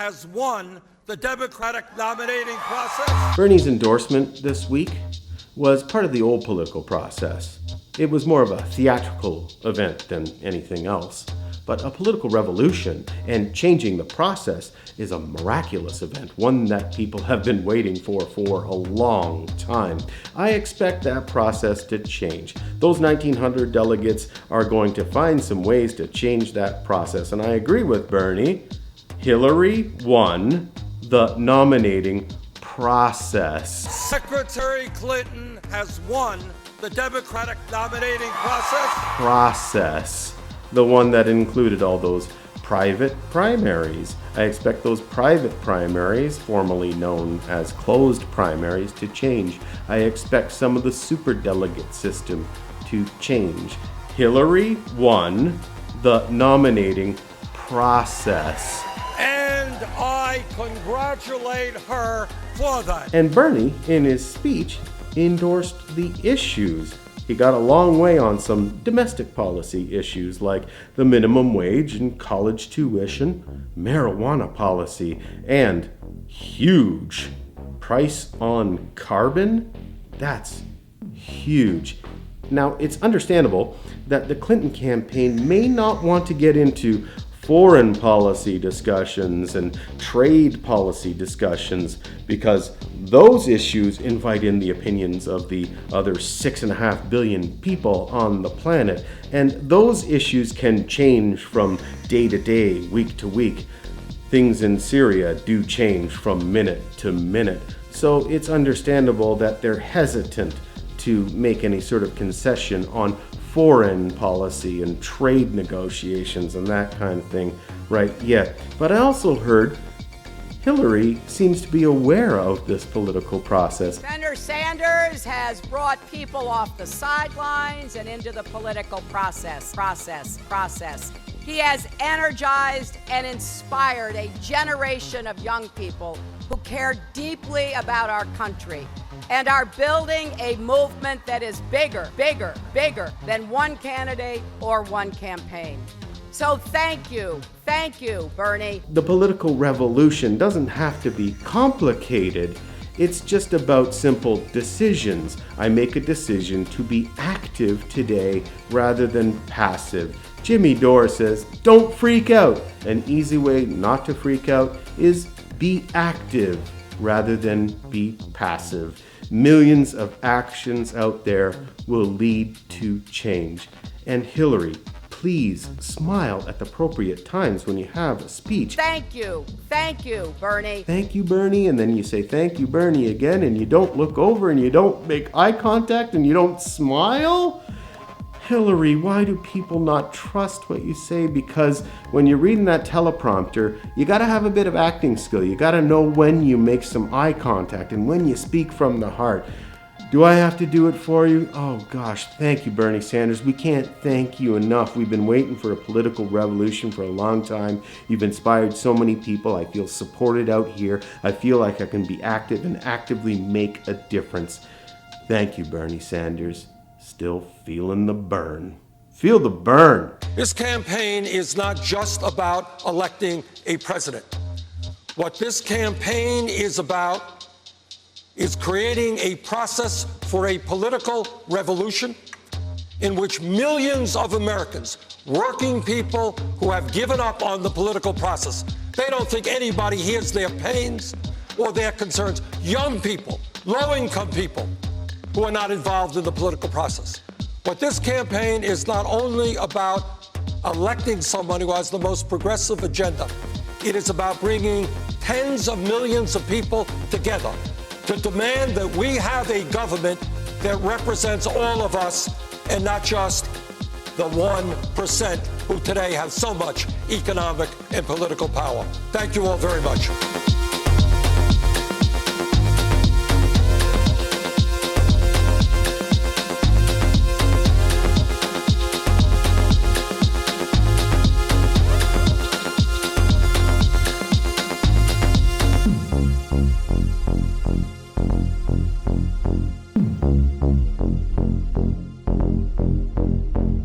has won the Democratic nominating process. Bernie's endorsement this week was part of the old political process. It was more of a theatrical event than anything else. But a political revolution and changing the process is a miraculous event, one that people have been waiting for a long time. I expect that process to change. Those 1,900 delegates are going to find some ways to change that process. And I agree with Bernie. Hillary won the nominating process. Secretary Clinton has won the Democratic nominating process. The one that included all those private primaries. I expect those private primaries, formerly known as closed primaries, to change. I expect some of the superdelegate system to change. Hillary won the nominating process. And I congratulate her for that. And Bernie, in his speech, endorsed the issues. He got a long way on some domestic policy issues like the minimum wage and college tuition, marijuana policy, and huge price on carbon. That's huge. Now, it's understandable that the Clinton campaign may not want to get into foreign policy discussions and trade policy discussions because those issues invite in the opinions of the other 6.5 billion people on the planet. And those issues can change from day to day, week to week. Things in Syria do change from minute to minute. So it's understandable that they're hesitant to make any sort of concession on foreign policy and trade negotiations and that kind of thing right yet. But I also heard Hillary seems to be aware of this political process. Senator Sanders has brought people off the sidelines and into the political process. He has energized and inspired a generation of young people who care deeply about our country and are building a movement that is bigger than one candidate or one campaign. So thank you, Bernie. The political revolution doesn't have to be complicated. It's just about simple decisions. I make a decision to be active today rather than passive. Jimmy Dore says, don't freak out. An easy way not to freak out is be active rather than be passive. Millions of actions out there will lead to change. And Hillary, please smile at the appropriate times when you have a speech. Thank you, Bernie. Thank you, Bernie, and then you say thank you, Bernie again, and you don't look over and you don't make eye contact and you don't smile? Hillary, why do people not trust what you say? Because when you're reading that teleprompter, you gotta have a bit of acting skill. You gotta know when you make some eye contact and when you speak from the heart. Do I have to do it for you? Oh gosh, thank you, Bernie Sanders. We can't thank you enough. We've been waiting for a political revolution for a long time. You've inspired so many people. I feel supported out here. I feel like I can be active and actively make a difference. Thank you, Bernie Sanders. Still feeling the burn. Feel the burn. This campaign is not just about electing a president. What this campaign is about is creating a process for a political revolution in which millions of Americans, working people who have given up on the political process, they don't think anybody hears their pains or their concerns. Young people, low-income people who are not involved in the political process. What this campaign is not only about electing someone who has the most progressive agenda, it is about bringing tens of millions of people together to demand that we have a government that represents all of us and not just the 1% who today have so much economic and political power. Thank you all very much.